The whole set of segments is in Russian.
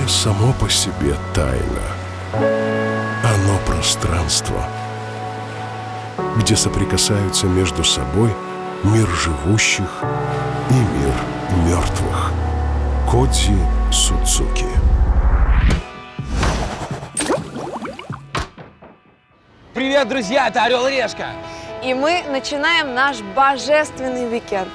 Море само по себе тайна. Оно пространство, где соприкасаются между собой мир живущих и мир мертвых. Кодзи Судзуки. Привет, друзья! Это Орел и Решка! И мы начинаем наш божественный уикенд.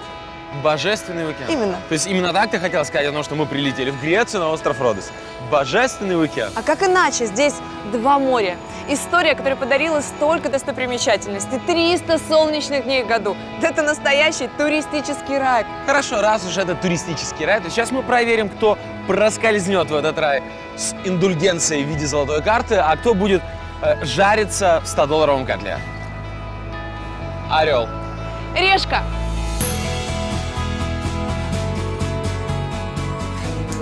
Божественный уикенд? Именно. То есть именно так ты хотела сказать о том, что мы прилетели в Грецию на остров Родос? Божественный уикенд? А как иначе? Здесь два моря. История, которая подарила столько достопримечательностей. 300 солнечных дней в году. Это настоящий туристический рай. Хорошо, раз уж это туристический рай, то сейчас мы проверим, кто проскользнет в этот рай с индульгенцией в виде золотой карты, а кто будет жариться в 100-долларовом котле. Орел. Решка.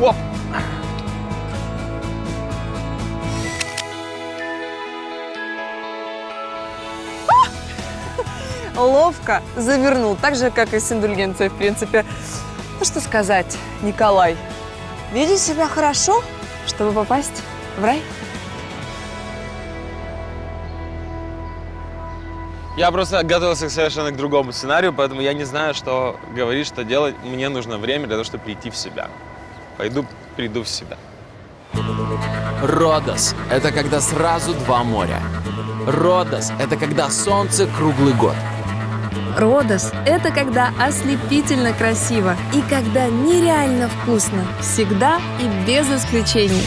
Оп. Ловко завернул, так же, как и с индульгенцией, в принципе. Ну, что сказать, Николай, веди себя хорошо, чтобы попасть в рай. Я просто готовился совершенно к другому сценарию, поэтому я не знаю, что говорить, что делать. Мне нужно время для того, чтобы прийти в себя. Приду в себя. Родос – это когда сразу два моря. Родос – это когда солнце круглый год. Родос – это когда ослепительно красиво и когда нереально вкусно. Всегда и без исключений.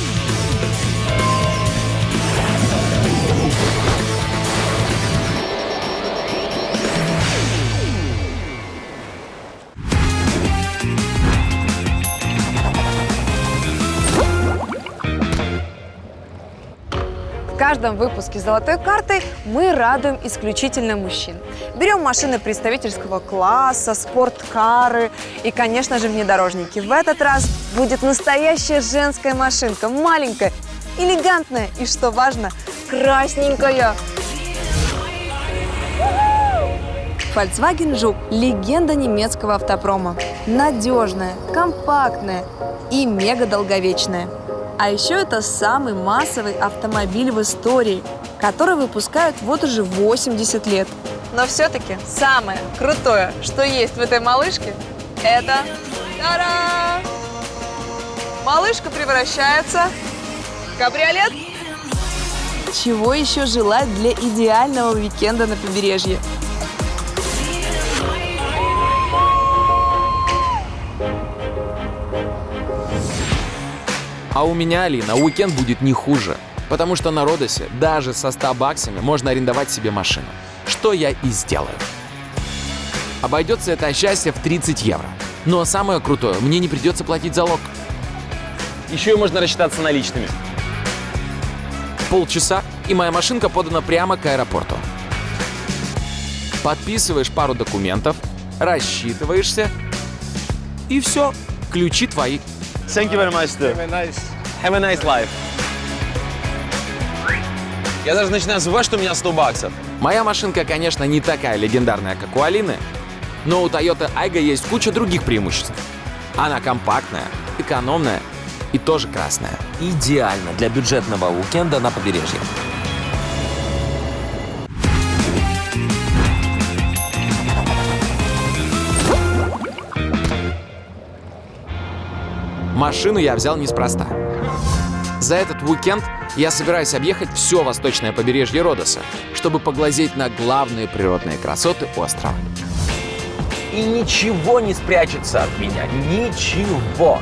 В каждом выпуске «Золотой карты» мы радуем исключительно мужчин. Берем машины представительского класса, спорткары и, конечно же, внедорожники. В этот раз будет настоящая женская машинка, маленькая, элегантная и, что важно, красненькая. Volkswagen Жук – легенда немецкого автопрома. Надежная, компактная и мега долговечная. А еще это самый массовый автомобиль в истории, который выпускают вот уже 80 лет. Но все-таки самое крутое, что есть в этой малышке, это… Та-да! Малышка превращается в кабриолет. Чего еще желать для идеального уикенда на побережье? А у меня, Алина, уикенд будет не хуже. Потому что на Родосе даже со 100 баксами можно арендовать себе машину. Что я и сделаю. Обойдется это счастье в 30 евро. Но самое крутое, мне не придется платить залог. Еще и можно рассчитаться наличными. Полчаса, и моя машинка подана прямо к аэропорту. Подписываешь пару документов, рассчитываешься, и все, ключи твои. Thank you very much, too. Have a nice life. Я даже начинаю забывать, что у меня 100 баксов. Моя машинка, конечно, не такая легендарная, как у Алины, но у Toyota Aygo есть куча других преимуществ. Она компактная, экономная и тоже красная. Идеально для бюджетного уикенда на побережье. Машину я взял неспроста. За этот уикенд я собираюсь объехать все восточное побережье Родоса, чтобы поглазеть на главные природные красоты острова. И ничего не спрячется от меня. Ничего.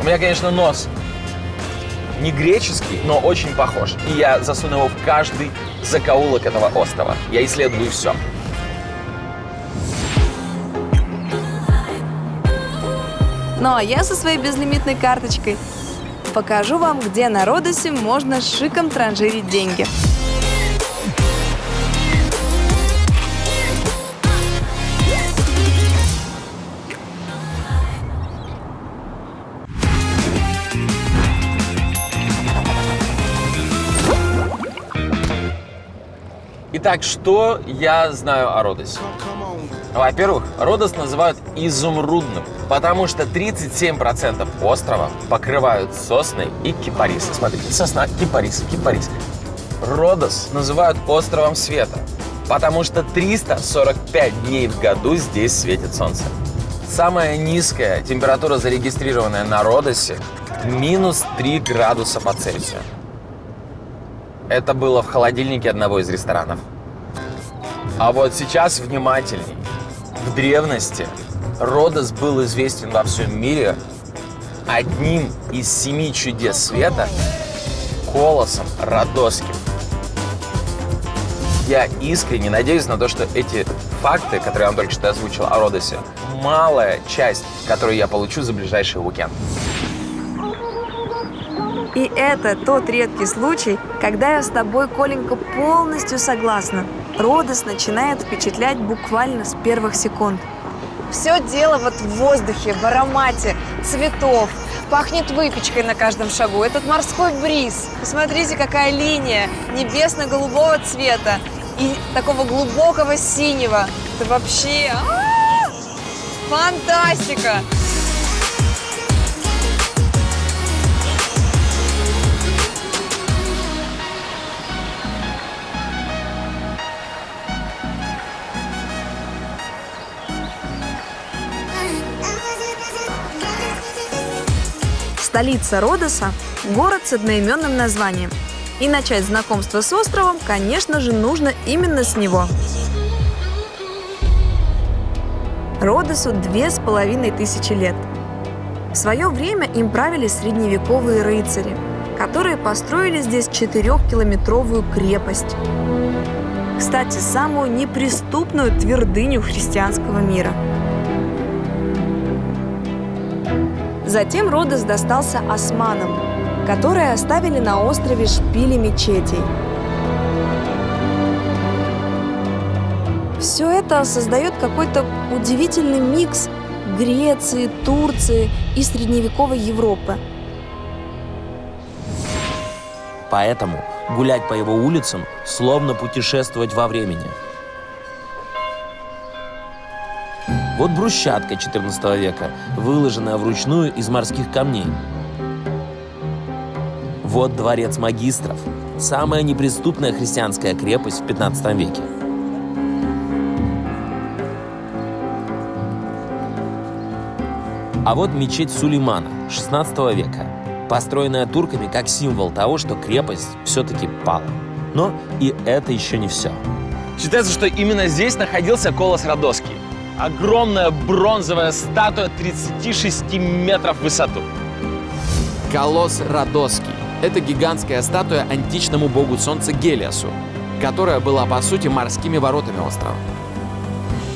У меня, конечно, нос не греческий, но очень похож. И я засуну его в каждый закоулок этого острова. Я исследую все. Ну а я со своей безлимитной карточкой покажу вам, где на Родосе можно с шиком транжирить деньги. Итак, что я знаю о Родосе? Во-первых, Родос называют изумрудным, потому что 37% острова покрывают сосны и кипарисы. Смотрите, сосна, кипарисы, кипарис. Родос называют островом света, потому что 345 дней в году здесь светит солнце. Самая низкая температура, зарегистрированная на Родосе, минус 3 градуса по Цельсию. Это было в холодильнике одного из ресторанов. А вот сейчас внимательней. В древности Родос был известен во всем мире одним из 7 чудес света – колосом Родосским. Я искренне надеюсь на то, что эти факты, которые я вам только что озвучил о Родосе, малая часть, которую я получу за ближайший уикенд. И это тот редкий случай, когда я с тобой, Коленька, полностью согласна. Родос начинает впечатлять буквально с первых секунд. Все дело вот в воздухе, в аромате цветов. Пахнет выпечкой на каждом шагу. Этот морской бриз. Посмотрите, какая линия небесно-голубого цвета и такого глубокого синего. Это вообще фантастика! Столица Родоса – город с одноименным названием. И начать знакомство с островом, конечно же, нужно именно с него. Родосу 2500 лет. В свое время им правили средневековые рыцари, которые построили здесь 4-километровую крепость. Кстати, самую неприступную твердыню христианского мира. Затем Родос достался османам, которые оставили на острове шпили мечетей. Все это создает какой-то удивительный микс Греции, Турции и средневековой Европы. Поэтому гулять по его улицам словно путешествовать во времени. Вот брусчатка XIV века, выложенная вручную из морских камней. Вот дворец магистров, самая неприступная христианская крепость в XV веке. А вот мечеть Сулеймана XVI века, построенная турками как символ того, что крепость все-таки пала. Но и это еще не все. Считается, что именно здесь находился колос Родосский. Огромная бронзовая статуя 36 метров в высоту. Колосс Родосский – это гигантская статуя античному богу солнца Гелиосу, которая была, по сути, морскими воротами острова.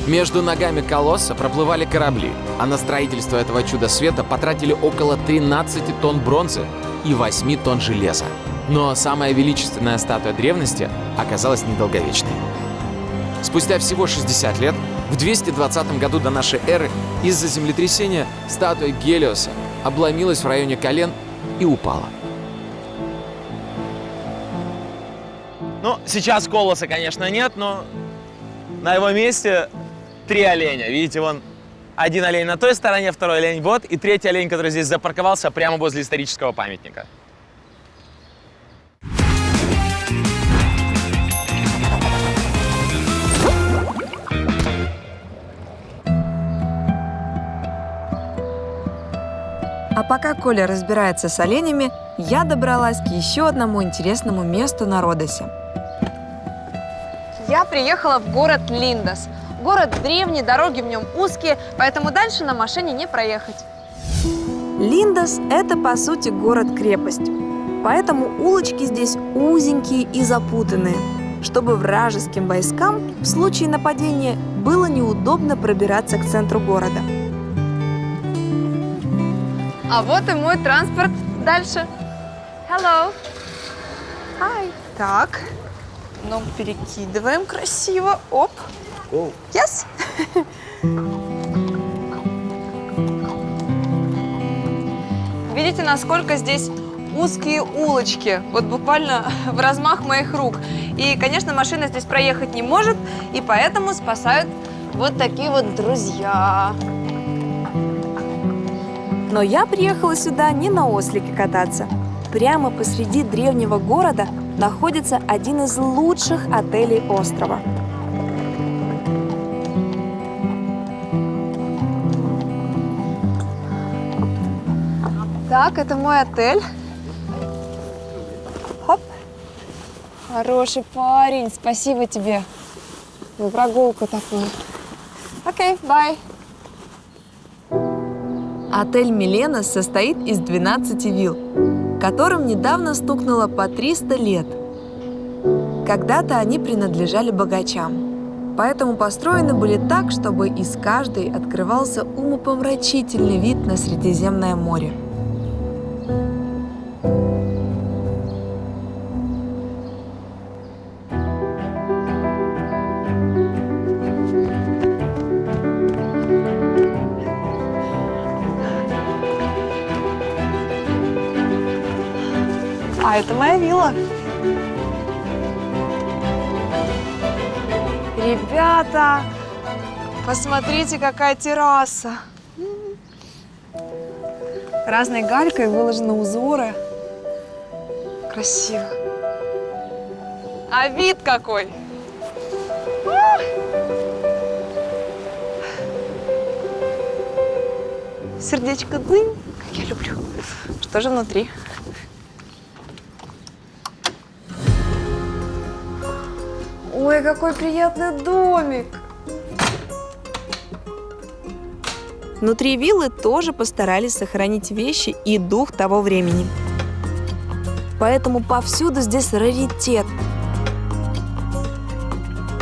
Между ногами колосса проплывали корабли, а на строительство этого чуда света потратили около 13 тонн бронзы и 8 тонн железа. Но самая величественная статуя древности оказалась недолговечной. Спустя всего 60 лет, в 220 году до нашей эры, из-за землетрясения статуя Гелиоса обломилась в районе колен и упала. Ну, сейчас колоса, конечно, нет, но на его месте 3 оленя. Видите, вон один олень на той стороне, второй олень вот, и третий олень, который здесь запарковался прямо возле исторического памятника. А пока Коля разбирается с оленями, я добралась к еще одному интересному месту на Родосе. Я приехала в город Линдос. Город древний, дороги в нем узкие, поэтому дальше на машине не проехать. Линдос – это, по сути, город-крепость. Поэтому улочки здесь узенькие и запутанные, чтобы вражеским войскам в случае нападения было неудобно пробираться к центру города. А вот и мой транспорт дальше. Hello. Hi. Так, ногу перекидываем красиво. Оп. Yes. Видите, насколько здесь узкие улочки, вот буквально в размах моих рук. И, конечно, машина здесь проехать не может, и поэтому спасают вот такие вот друзья. Но я приехала сюда не на ослике кататься. Прямо посреди древнего города находится один из лучших отелей острова. Так, это мой отель. Хоп. Хороший парень, спасибо тебе за прогулку такую. Окей, бай. Отель «Миленос» состоит из 12 вилл, которым недавно стукнуло по 300 лет. Когда-то они принадлежали богачам, поэтому построены были так, чтобы из каждой открывался умопомрачительный вид на Средиземное море. А это моя вилла. Ребята, посмотрите, какая терраса. Разной галькой выложены узоры. Красиво. А вид какой! Сердечко дзынь, как я люблю. Что же внутри? Ой, какой приятный домик! Внутри виллы тоже постарались сохранить вещи и дух того времени. Поэтому повсюду здесь раритет,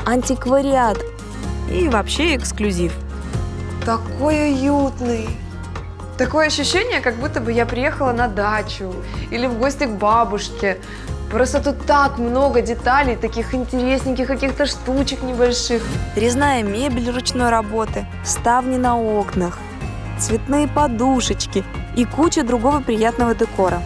антиквариат и вообще эксклюзив. Такой уютный. Такое ощущение, как будто бы я приехала на дачу или в гости к бабушке. Просто тут так много деталей, таких интересненьких каких-то штучек небольших. Резная мебель ручной работы, ставни на окнах, цветные подушечки и куча другого приятного декора.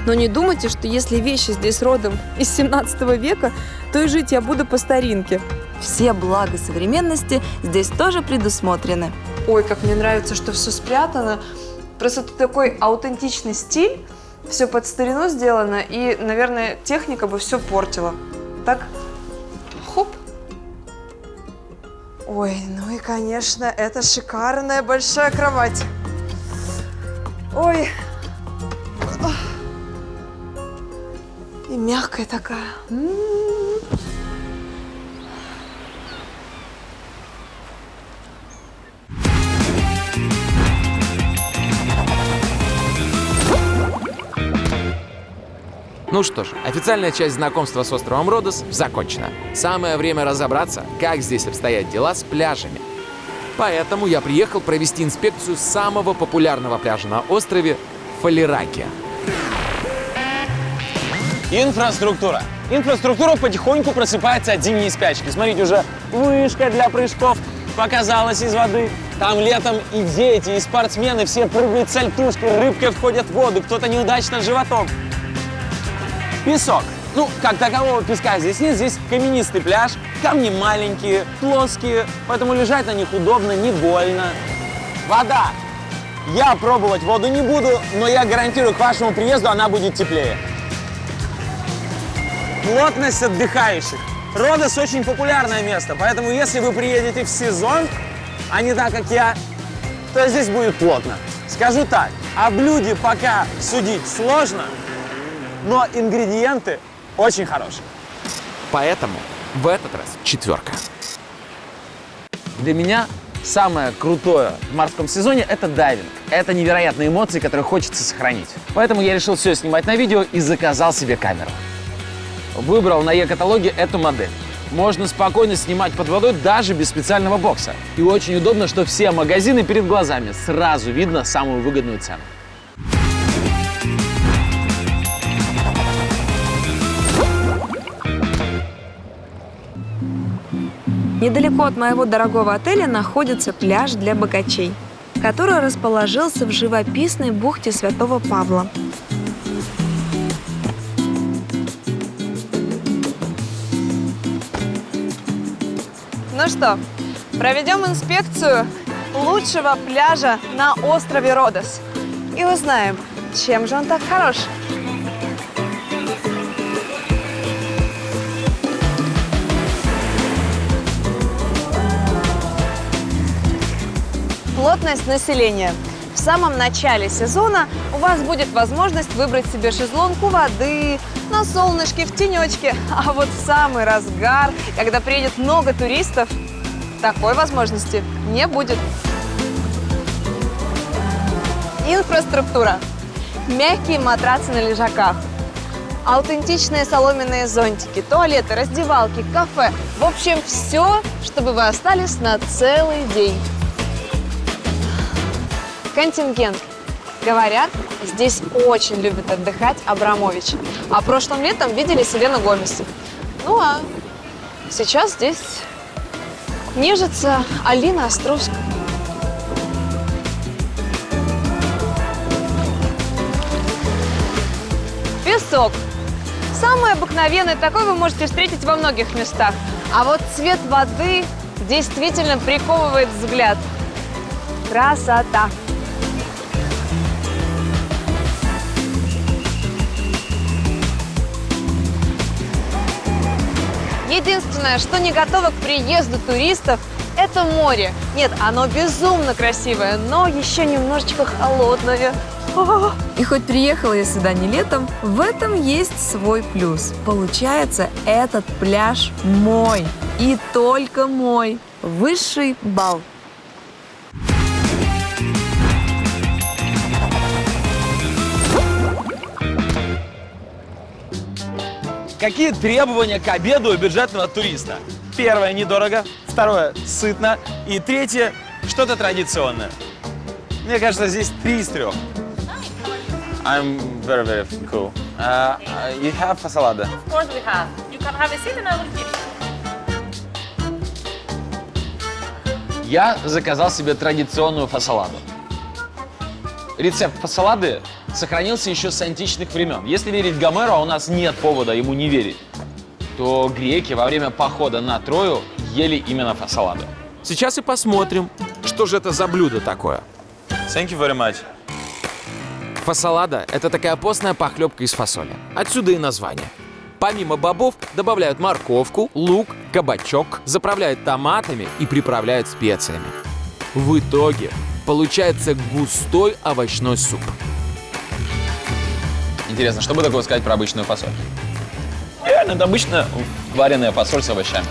Но не думайте, что если вещи здесь родом из 17 века, то и жить я буду по старинке. Все блага современности здесь тоже предусмотрены. Ой, как мне нравится, что все спрятано. Просто тут такой аутентичный стиль. Все под старину сделано, и, наверное, техника бы все портила. Так? Хоп. Ой, ну и, конечно, это шикарная большая кровать. Ой. И мягкая такая. Ну что ж, официальная часть знакомства с островом Родос закончена. Самое время разобраться, как здесь обстоят дела с пляжами. Поэтому я приехал провести инспекцию самого популярного пляжа на острове – Фалеракия. Инфраструктура. Инфраструктура потихоньку просыпается от зимней спячки. Смотрите, уже вышка для прыжков показалась из воды. Там летом и дети, и спортсмены все прыгают с альтушки, рыбки входят в воду, кто-то неудачно животом. Песок. Ну, как такового песка здесь нет, здесь каменистый пляж, камни маленькие, плоские, поэтому лежать на них удобно, не больно. Вода. Я пробовать воду не буду, но я гарантирую, к вашему приезду она будет теплее. Плотность отдыхающих. Родос очень популярное место, поэтому если вы приедете в сезон, а не так, как я, то здесь будет плотно. Скажу так, о блюде пока судить сложно, но ингредиенты очень хорошие. Поэтому в этот раз 4. Для меня самое крутое в морском сезоне – это дайвинг. Это невероятные эмоции, которые хочется сохранить. Поэтому я решил все снимать на видео и заказал себе камеру. Выбрал на e-каталоге эту модель. Можно спокойно снимать под водой даже без специального бокса. И очень удобно, что все магазины перед глазами. Сразу видно самую выгодную цену. Недалеко от моего дорогого отеля находится пляж для богачей, который расположился в живописной бухте Святого Павла. Ну что, проведем инспекцию лучшего пляжа на острове Родос. И узнаем, чем же он так хорош. Плотность населения. В самом начале сезона у вас будет возможность выбрать себе шезлонг у воды, на солнышке, в тенечке. А вот в самый разгар, когда приедет много туристов, такой возможности не будет. Инфраструктура. Мягкие матрацы на лежаках, аутентичные соломенные зонтики, туалеты, раздевалки, кафе. В общем, все, чтобы вы остались на целый день. Контингент. Говорят, здесь очень любит отдыхать Абрамович. А прошлым летом видели Селену Гомес. Ну а сейчас здесь нежится Алина Островская. Песок. Самый обыкновенный, такой вы можете встретить во многих местах. А вот цвет воды действительно приковывает взгляд. Красота! Единственное, что не готово к приезду туристов, это море. Нет, оно безумно красивое, но еще немножечко холодное. И хоть приехала я сюда не летом, в этом есть свой плюс. Получается, этот пляж мой. И только мой. Высший балл. Какие требования к обеду у бюджетного туриста? Первое – недорого. Второе – сытно. И третье – что-то традиционное. Мне кажется, здесь 3 из 3. I'm very, very cool. You have fasolada? Of course we have. You can have a seat and I will give you. Я заказал себе традиционную фасоладу. Рецепт фасолады сохранился еще с античных времен. Если верить Гомеру, а у нас нет повода ему не верить, то греки во время похода на Трою ели именно фасоладу. Сейчас и посмотрим, что же это за блюдо такое. Thank you very much. Фасолада – это такая постная похлебка из фасоли. Отсюда и название. Помимо бобов добавляют морковку, лук, кабачок, заправляют томатами и приправляют специями. В итоге получается густой овощной суп. Интересно, что бы такое сказать про обычную фасоль? Реально, это обычная вареная фасоль с овощами.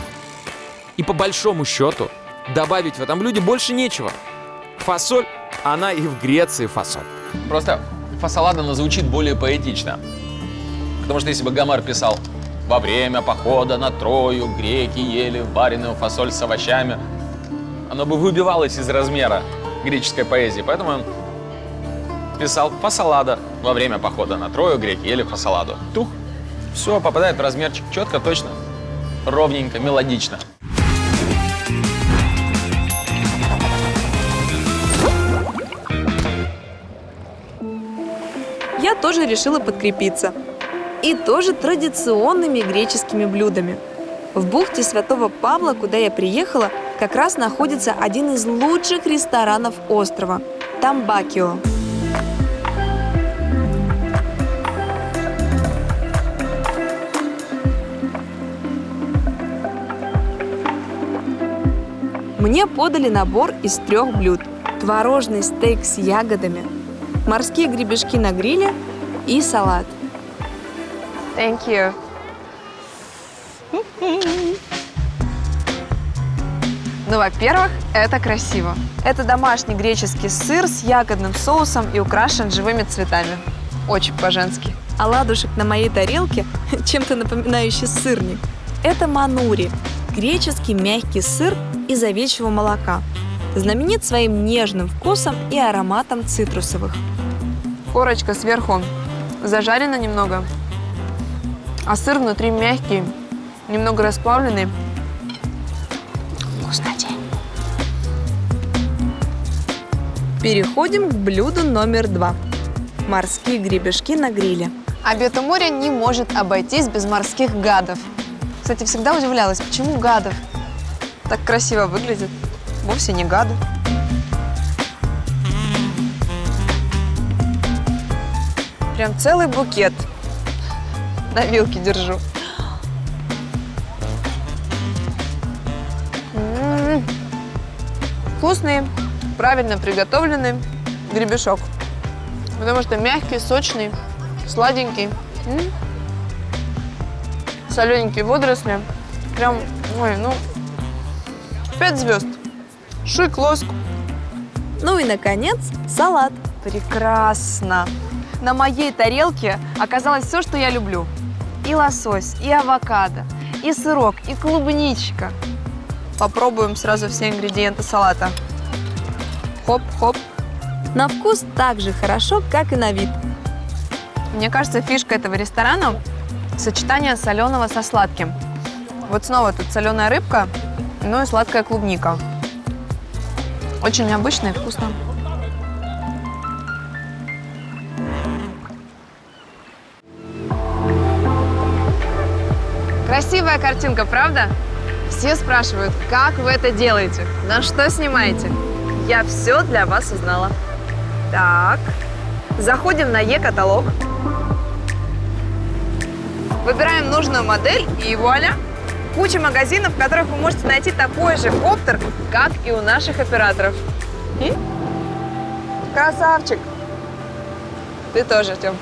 И по большому счету добавить в этом блюде больше нечего. Фасоль, она и в Греции фасоль. Просто фасолада, она звучит более поэтично. Потому что если бы Гомер писал «Во время похода на Трою греки ели вареную фасоль с овощами», оно бы выбивалось из размера греческой поэзии. Поэтому он писал «фасолада». Во время похода на Трою греки ели фасоладу. Тух. Все попадает в размерчик четко, точно, ровненько, мелодично. Я тоже решила подкрепиться. И тоже традиционными греческими блюдами. В бухте Святого Павла, куда я приехала, как раз находится один из лучших ресторанов острова – Тамбакио. Мне подали набор из 3 блюд. Творожный стейк с ягодами, морские гребешки на гриле и салат. Thank you. Ну, во-первых, это красиво. Это домашний греческий сыр с ягодным соусом и украшен живыми цветами. Очень по-женски. А ладушек на моей тарелке, чем-то напоминающий сырник, это манури – греческий мягкий сыр из овечьего молока. Знаменит своим нежным вкусом и ароматом цитрусовых. Корочка сверху зажарена немного, а сыр внутри мягкий, немного расплавленный. Вкуснотень. Переходим к блюду номер 2. Морские гребешки на гриле. Обед у моря не может обойтись без морских гадов. Кстати, всегда удивлялась, почему гадов? Так красиво выглядит. Вовсе не гады. Прям целый букет. На вилке держу. Вкусный, правильно приготовленный гребешок. Потому что мягкий, сочный, сладенький. Солененькие водоросли. Прям, ой, ну, 5 звезд. Шик, лоск. Ну и, наконец, салат. Прекрасно. На моей тарелке оказалось все, что я люблю. И лосось, и авокадо, и сырок, и клубничка. Попробуем сразу все ингредиенты салата. Хоп-хоп. На вкус так же хорошо, как и на вид. Мне кажется, фишка этого ресторана – сочетание соленого со сладким. Вот снова тут соленая рыбка, ну и сладкая клубника. Очень необычно и вкусно. Красивая картинка, правда? Все спрашивают, как вы это делаете, на что снимаете. Я все для вас узнала. Так, заходим на Е-каталог. Выбираем нужную модель и вуаля! Куча магазинов, в которых вы можете найти такой же коптер, как и у наших операторов. И? Красавчик! Ты тоже, Тём.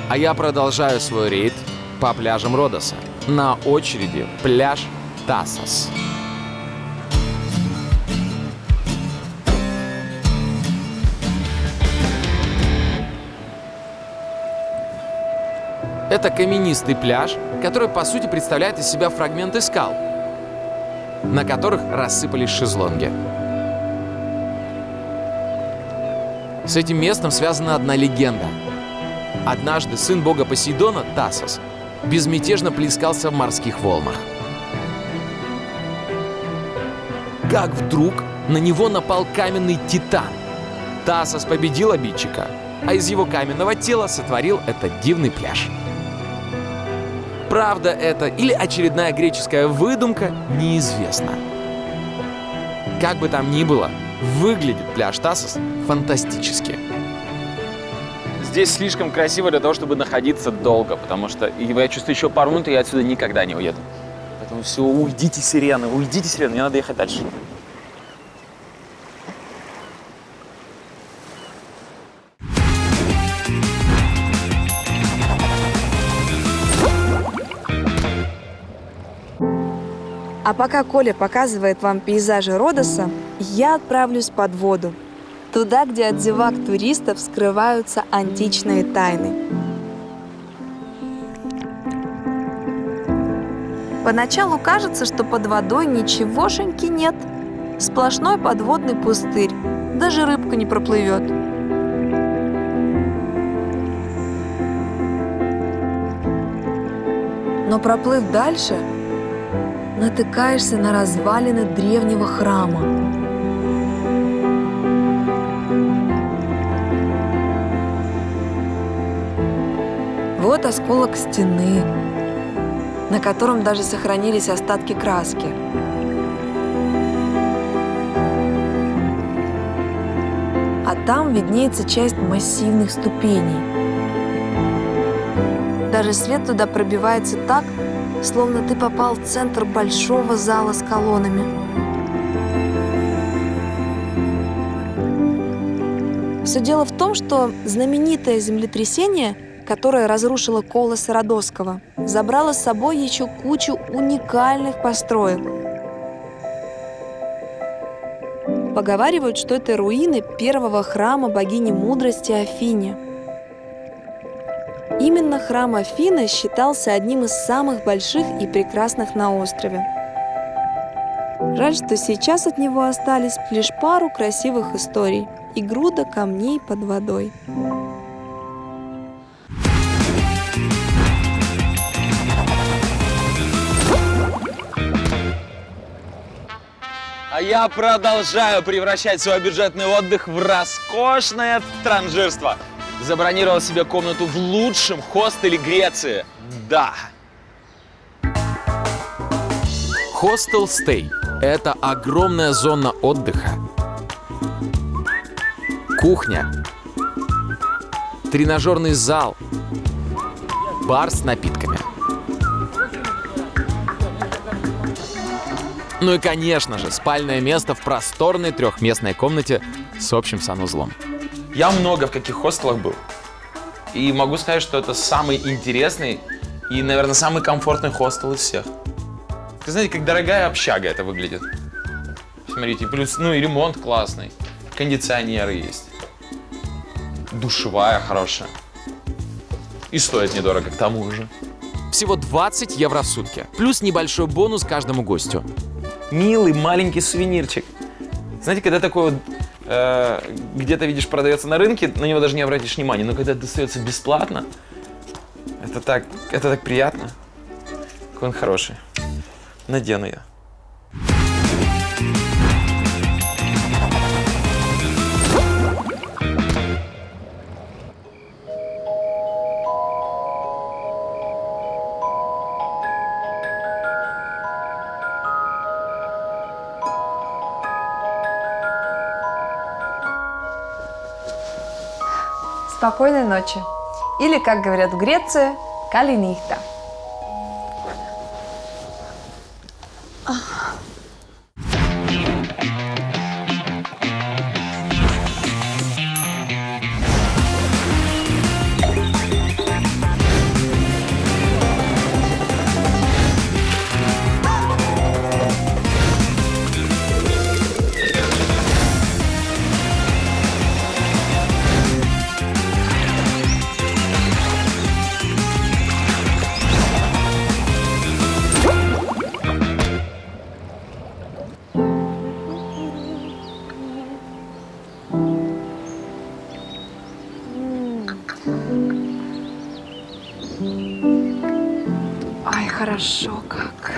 А я продолжаю свой рейд по пляжам Родоса. На очереди пляж Тассос. Это каменистый пляж, который по сути представляет из себя фрагменты скал, на которых рассыпались шезлонги. С этим местом связана одна легенда. Однажды сын бога Посейдона, Тассос, безмятежно плескался в морских волнах. Как вдруг на него напал каменный титан. Тассос победил обидчика, а из его каменного тела сотворил этот дивный пляж. Правда это или очередная греческая выдумка, неизвестно. Как бы там ни было, выглядит пляж Тассос фантастически. Здесь слишком красиво для того, чтобы находиться долго, потому что я чувствую, еще пару минут, и я отсюда никогда не уеду. Поэтому все, уйдите, сирены, мне надо ехать дальше. А пока Коля показывает вам пейзажи Родоса, я отправлюсь под воду. Туда, где от зевак туристов скрываются античные тайны. Поначалу кажется, что под водой ничегошеньки нет. Сплошной подводный пустырь. Даже рыбка не проплывет. Но проплыв дальше, натыкаешься на развалины древнего храма. Вот осколок стены, на котором даже сохранились остатки краски. А там виднеется часть массивных ступеней. Даже свет туда пробивается так, словно ты попал в центр большого зала с колоннами. Все дело в том, что знаменитое землетрясение, которое разрушило Колоса Родосского, забрало с собой еще кучу уникальных построек. Поговаривают, что это руины первого храма богини мудрости Афине. Именно храм Афины считался одним из самых больших и прекрасных на острове. Жаль, что сейчас от него остались лишь пару красивых историй и груда камней под водой. А я продолжаю превращать свой бюджетный отдых в роскошное транжирство. Забронировал себе комнату в лучшем хостеле Греции. Да. Hostel Stay – это огромная зона отдыха, кухня, тренажерный зал, бар с напитками. Ну и, конечно же, спальное место в просторной трехместной комнате с общим санузлом. Я много в каких хостелах был. И могу сказать, что это самый интересный и, наверное, самый комфортный хостел из всех. Вы знаете, как дорогая общага это выглядит. Смотрите, плюс, ну и ремонт классный. Кондиционеры есть. Душевая хорошая. И стоит недорого к тому же. Всего 20 евро в сутки, плюс небольшой бонус каждому гостю. Милый маленький сувенирчик. Знаете, когда такой вот где-то видишь, продается на рынке, на него даже не обратишь внимания, но когда достается бесплатно, это так приятно. Какой он хороший. Надену я. Спокойной ночи. Или, как говорят в Греции, калинихта. Ай, хорошо как.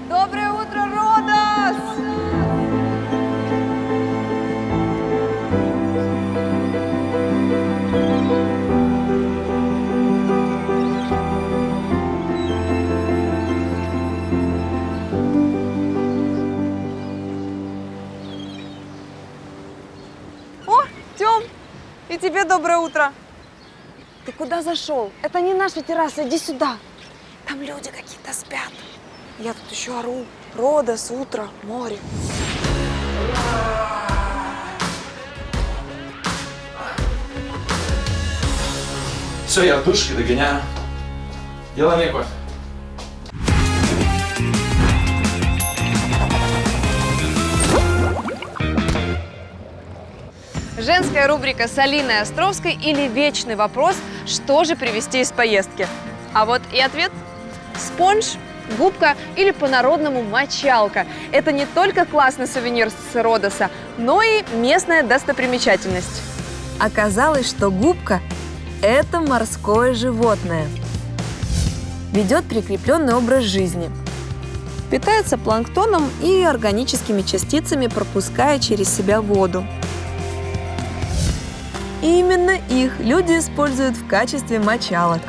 Доброе утро, Родос! О, Тём, и тебе доброе утро. Ты куда зашел? Это не наша терраса, иди сюда. Там люди какие-то спят. Я тут еще ору. Родос, утро, море. Все, я в душке догоняю. Делай мне кофе. Женская рубрика с Алиной Островской или вечный вопрос, что же привезти из поездки. А вот и ответ – спонж, губка или по-народному мочалка. Это не только классный сувенир с Родоса, но и местная достопримечательность. Оказалось, что губка – это морское животное. Ведет прикрепленный образ жизни. Питается планктоном и органическими частицами, пропуская через себя воду. И именно их люди используют в качестве мочалок.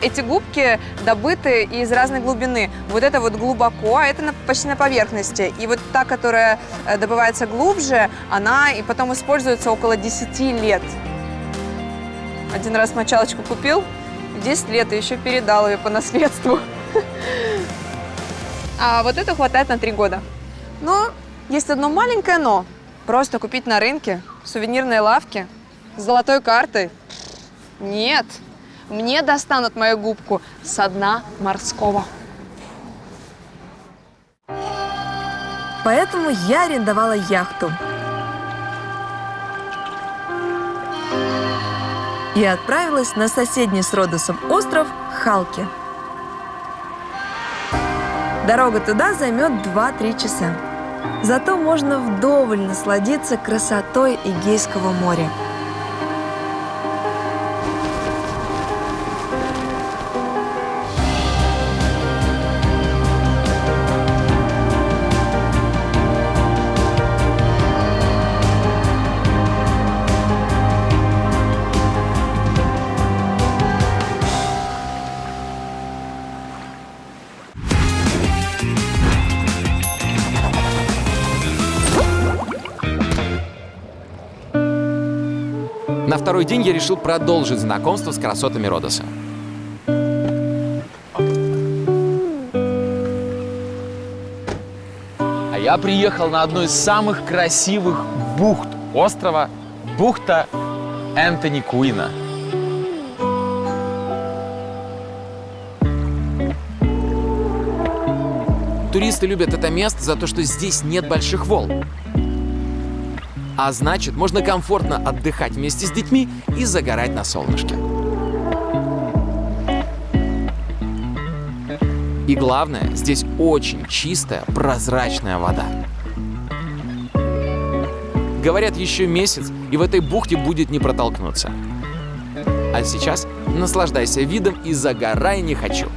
Эти губки добыты из разной глубины. Вот это вот глубоко, а это почти на поверхности. И вот та, которая добывается глубже, она и потом используется около 10 лет. Один раз мочалочку купил, 10 лет, и еще передал ее по наследству. А вот это хватает на 3 года. Но есть одно маленькое но. Просто купить на рынке, в сувенирной лавке, с золотой картой. Нет. Мне достанут мою губку со дна морского. Поэтому я арендовала яхту. И отправилась на соседний с Родосом остров Халки. Дорога туда займет 2-3 часа. Зато можно вдоволь насладиться красотой Эгейского моря. На второй день я решил продолжить знакомство с красотами Родоса. А я приехал на одну из самых красивых бухт острова, бухта Энтони Куина. Туристы любят это место за то, что здесь нет больших волн. А значит, можно комфортно отдыхать вместе с детьми и загорать на солнышке. И главное, здесь очень чистая, прозрачная вода. Говорят, еще месяц, и в этой бухте будет не протолкнуться. А сейчас наслаждайся видом и загорай не хочу.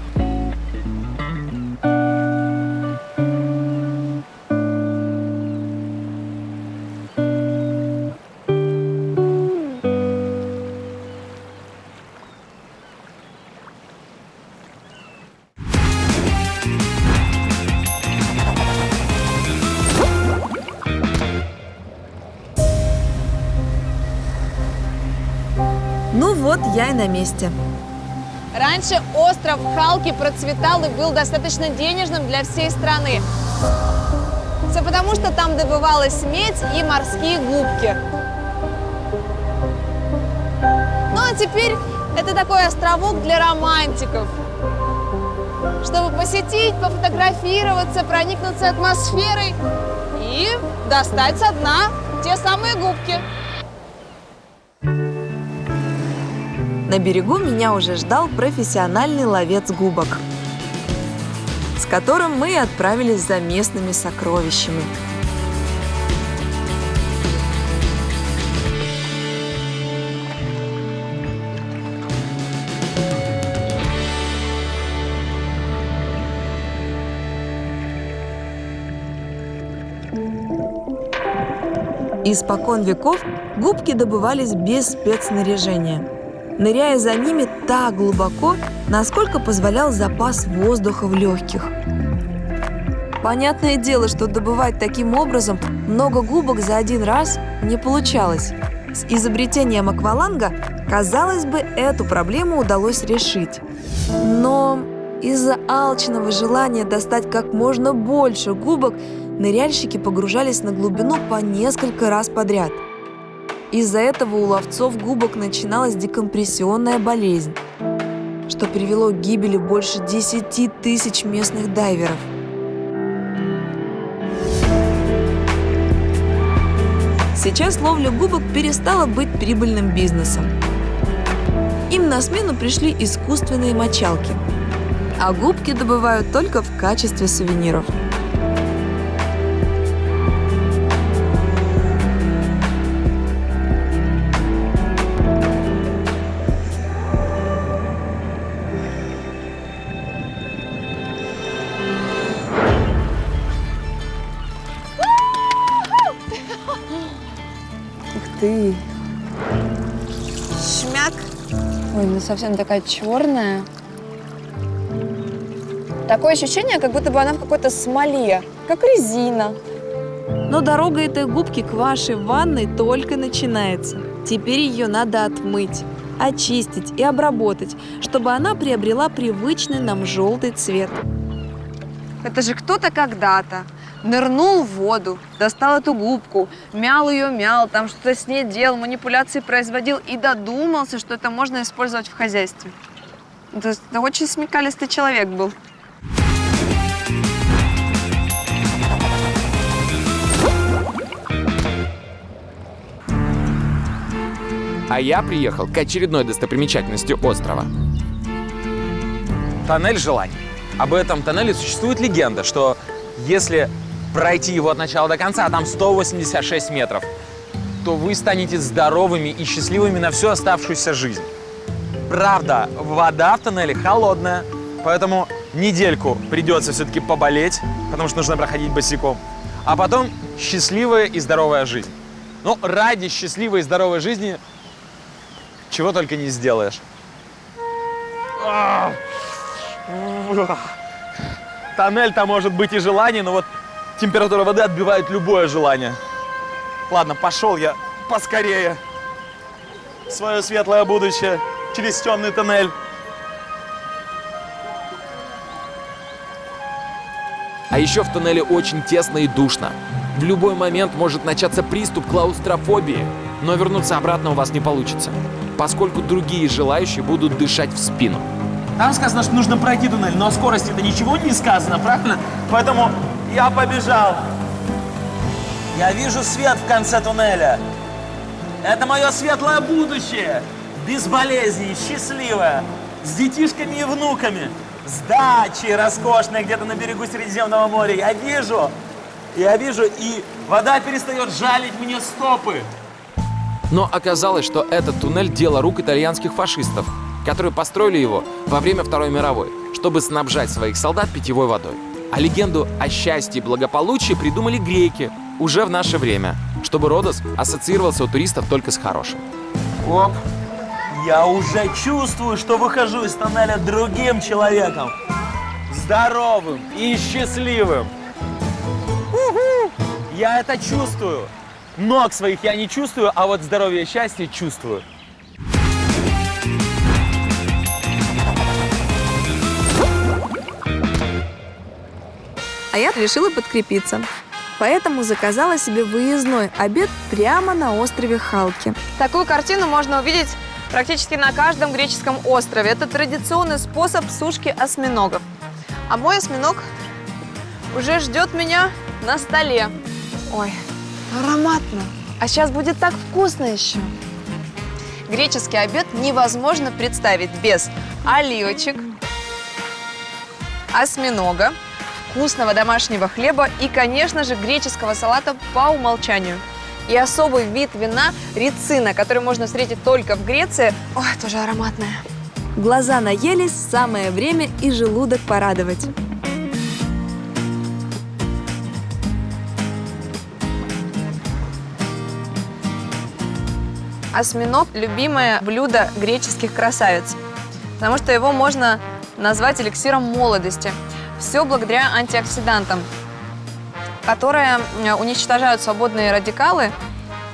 Ну вот, я и на месте. Раньше остров Халки процветал и был достаточно денежным для всей страны. Все потому, что там добывалась медь и морские губки. Ну а теперь это такой островок для романтиков. Чтобы посетить, пофотографироваться, проникнуться атмосферой и достать со дна те самые губки. На берегу меня уже ждал профессиональный ловец губок, с которым мы и отправились за местными сокровищами. Испокон веков губки добывались без спецснаряжения, ныряя за ними так глубоко, насколько позволял запас воздуха в легких. Понятное дело, что добывать таким образом много губок за один раз не получалось. С изобретением акваланга, казалось бы, эту проблему удалось решить. Но из-за алчного желания достать как можно больше губок, ныряльщики погружались на глубину по несколько раз подряд. Из-за этого у ловцов губок начиналась декомпрессионная болезнь, что привело к гибели больше 10 тысяч местных дайверов. Сейчас ловля губок перестала быть прибыльным бизнесом. Им на смену пришли искусственные мочалки, а губки добывают только в качестве сувениров. Ты. Шмяк. Ой, ну совсем такая черная. Такое ощущение, как будто бы она в какой-то смоле, как резина. Но дорога этой губки к вашей ванной только начинается. Теперь ее надо отмыть, очистить и обработать, чтобы она приобрела привычный нам желтый цвет. Это же кто-то когда-то нырнул в воду, достал эту губку, мял ее, там что-то с ней делал, манипуляции производил и додумался, что это можно использовать в хозяйстве. То есть это очень смекалистый человек был. А я приехал к очередной достопримечательности острова. Тоннель желаний. Об этом тоннеле существует легенда, что если пройти его от начала до конца, а там 186 метров, то вы станете здоровыми и счастливыми на всю оставшуюся жизнь. Правда, вода в тоннеле холодная, поэтому недельку придется все-таки поболеть, потому что нужно проходить босиком. А потом счастливая и здоровая жизнь. Ну, ради счастливой и здоровой жизни чего только не сделаешь. Тоннель-то может быть и желание, но вот температура воды отбивает любое желание. Ладно, пошел я поскорее в свое светлое будущее через темный тоннель. А еще в тоннеле очень тесно и душно. В любой момент может начаться приступ клаустрофобии, но вернуться обратно у вас не получится, поскольку другие желающие будут дышать в спину. Там сказано, что нужно пройти туннель, но о скорости-то ничего не сказано, правильно? Поэтому я побежал. Я вижу свет в конце туннеля. Это мое светлое будущее. Без болезней, счастливое. С детишками и внуками. С дачей роскошной где-то на берегу Средиземного моря. Я вижу, и вода перестает жалить мне стопы. Но оказалось, что этот туннель – дело рук итальянских фашистов, которые построили его во время Второй мировой, чтобы снабжать своих солдат питьевой водой. А легенду о счастье и благополучии придумали греки уже в наше время, чтобы Родос ассоциировался у туристов только с хорошим. Оп, я уже чувствую, что выхожу из тоннеля другим человеком. Здоровым и счастливым. Я это чувствую. Ног своих я не чувствую, а вот здоровье и счастье чувствую. А я решила подкрепиться. Поэтому заказала себе выездной обед прямо на острове Халки. Такую картину можно увидеть практически на каждом греческом острове. Это традиционный способ сушки осьминогов. А мой осьминог уже ждет меня на столе. Ой, ароматно. А сейчас будет так вкусно еще. Греческий обед невозможно представить без оливочек, осьминога, вкусного домашнего хлеба и, конечно же, греческого салата по умолчанию. И особый вид вина – рицина, который можно встретить только в Греции. Ой, тоже ароматная. Глаза наелись, самое время и желудок порадовать. Осьминог – любимое блюдо греческих красавиц, потому что его можно назвать эликсиром молодости. Все благодаря антиоксидантам, которые уничтожают свободные радикалы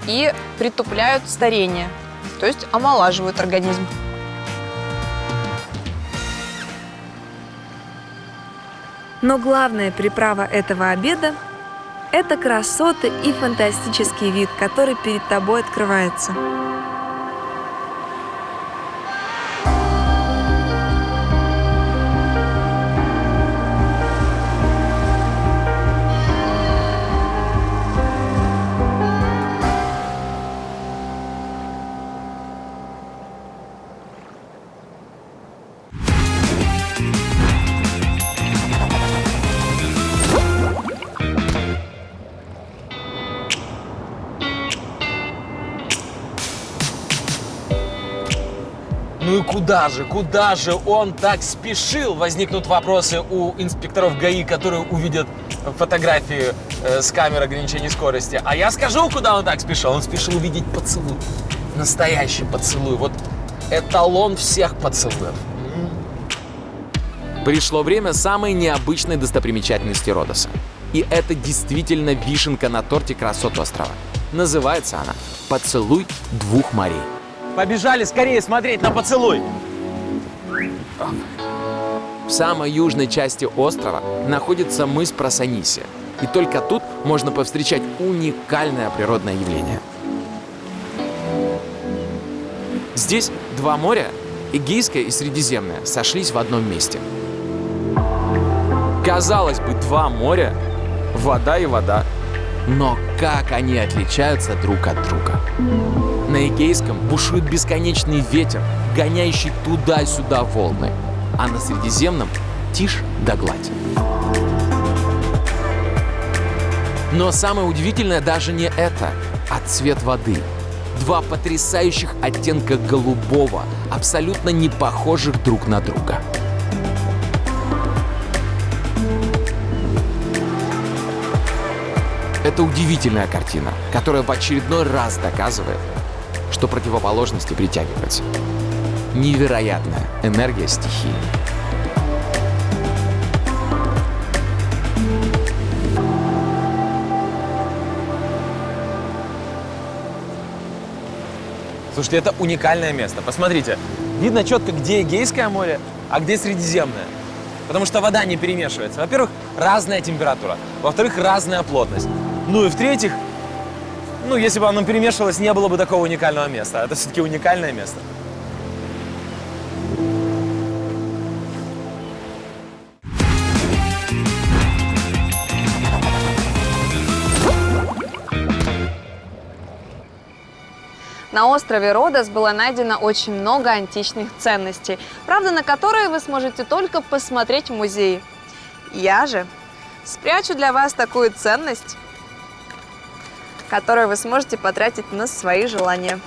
и притупляют старение, то есть омолаживают организм. Но главная приправа этого обеда – это красоты и фантастический вид, который перед тобой открывается. Ну и куда же он так спешил? Возникнут вопросы у инспекторов ГАИ, которые увидят фотографии с камер ограничения скорости. А я скажу, куда он так спешил. Он спешил увидеть поцелуй. Настоящий поцелуй. Вот эталон всех поцелуев. Пришло время самой необычной достопримечательности Родоса. И это действительно вишенка на торте красот острова. Называется она «Поцелуй двух морей». Побежали скорее смотреть на поцелуй. В самой южной части острова находится мыс Просонисия. И только тут можно повстречать уникальное природное явление. Здесь два моря, Эгейское и Средиземное, сошлись в одном месте. Казалось бы, два моря, вода и вода. Но как они отличаются друг от друга? На Эгейском бушует бесконечный ветер, гоняющий туда-сюда волны, а на Средиземном тишь да гладь. Но самое удивительное даже не это, а цвет воды. Два потрясающих оттенка голубого, абсолютно не похожих друг на друга. Это удивительная картина, которая в очередной раз доказывает, что противоположности притягиваются. Невероятная энергия стихии. Слушайте, это уникальное место. Посмотрите, видно четко, где Эгейское море, а где Средиземное. Потому что вода не перемешивается. Во-первых, разная температура. Во-вторых, разная плотность. Ну и в-третьих, если бы оно перемешивалось, не было бы такого уникального места. Это все-таки уникальное место. На острове Родос было найдено очень много античных ценностей, правда, на которые вы сможете только посмотреть в музее. Я же спрячу для вас такую ценность, которую вы сможете потратить на свои желания.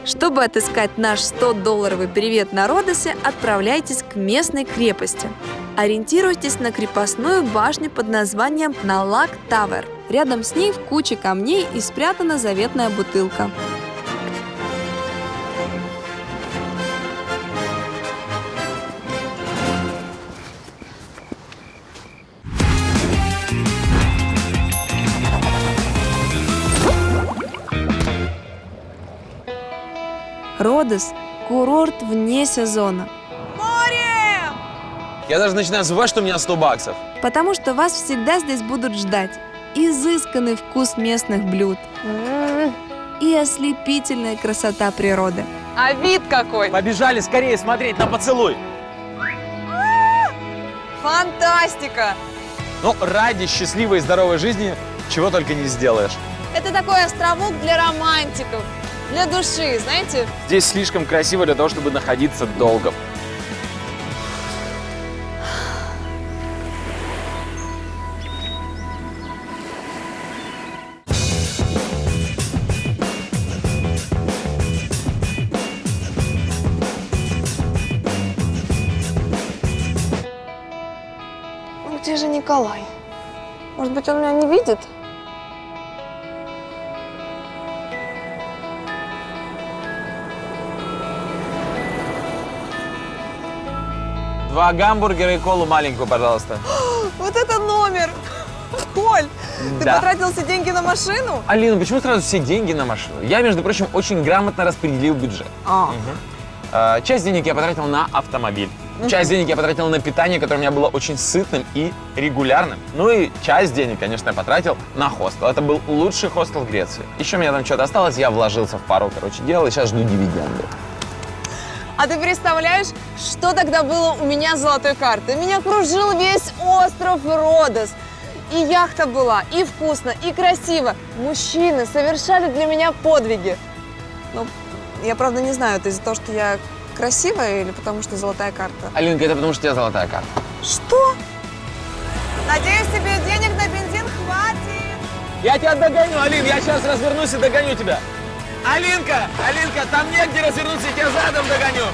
Чтобы отыскать наш 100-долларовый бревет на Родосе, отправляйтесь к местной крепости. Ориентируйтесь на крепостную башню под названием Налак Тавер. Рядом с ней в куче камней и спрятана заветная бутылка. Родос – курорт вне сезона, Я даже начинаю забывать, что у меня 100 баксов. потому что вас всегда здесь будут ждать изысканный вкус местных блюд и ослепительная красота природы. А вид какой! Побежали скорее смотреть на поцелуй. Фантастика! Ну, ради счастливой и здоровой жизни чего только не сделаешь. Это такой островок для романтиков, для души, знаете? Здесь слишком красиво для того, чтобы находиться долго. Ну где же Николай? Может быть, он меня не видит? Два гамбургера и колу маленькую, пожалуйста. Вот это номер! Коль, ты Да. потратил все деньги на машину? Алина, почему сразу все деньги на машину? Я, между прочим, очень грамотно распределил бюджет. Часть денег я потратил на автомобиль. Часть денег я потратил на питание, которое у меня было очень сытным и регулярным. Ну и часть денег, конечно, я потратил на хостел. Это был лучший хостел в Греции. Еще у меня там что-то осталось, я вложился в пару, дел, и сейчас жду дивиденды. А ты представляешь, что тогда было у меня с золотой картой? Меня кружил весь остров Родос. И яхта была, и вкусно, и красиво. Мужчины совершали для меня подвиги. Ну, я правда не знаю, это из-за того, что я красивая или потому что золотая карта? Алинка, это потому что у тебя золотая карта. Что? Надеюсь, тебе денег на бензин хватит. Я тебя догоню, Алин, я сейчас развернусь и догоню тебя. Алинка, там негде развернуться, я тебя задом догоню.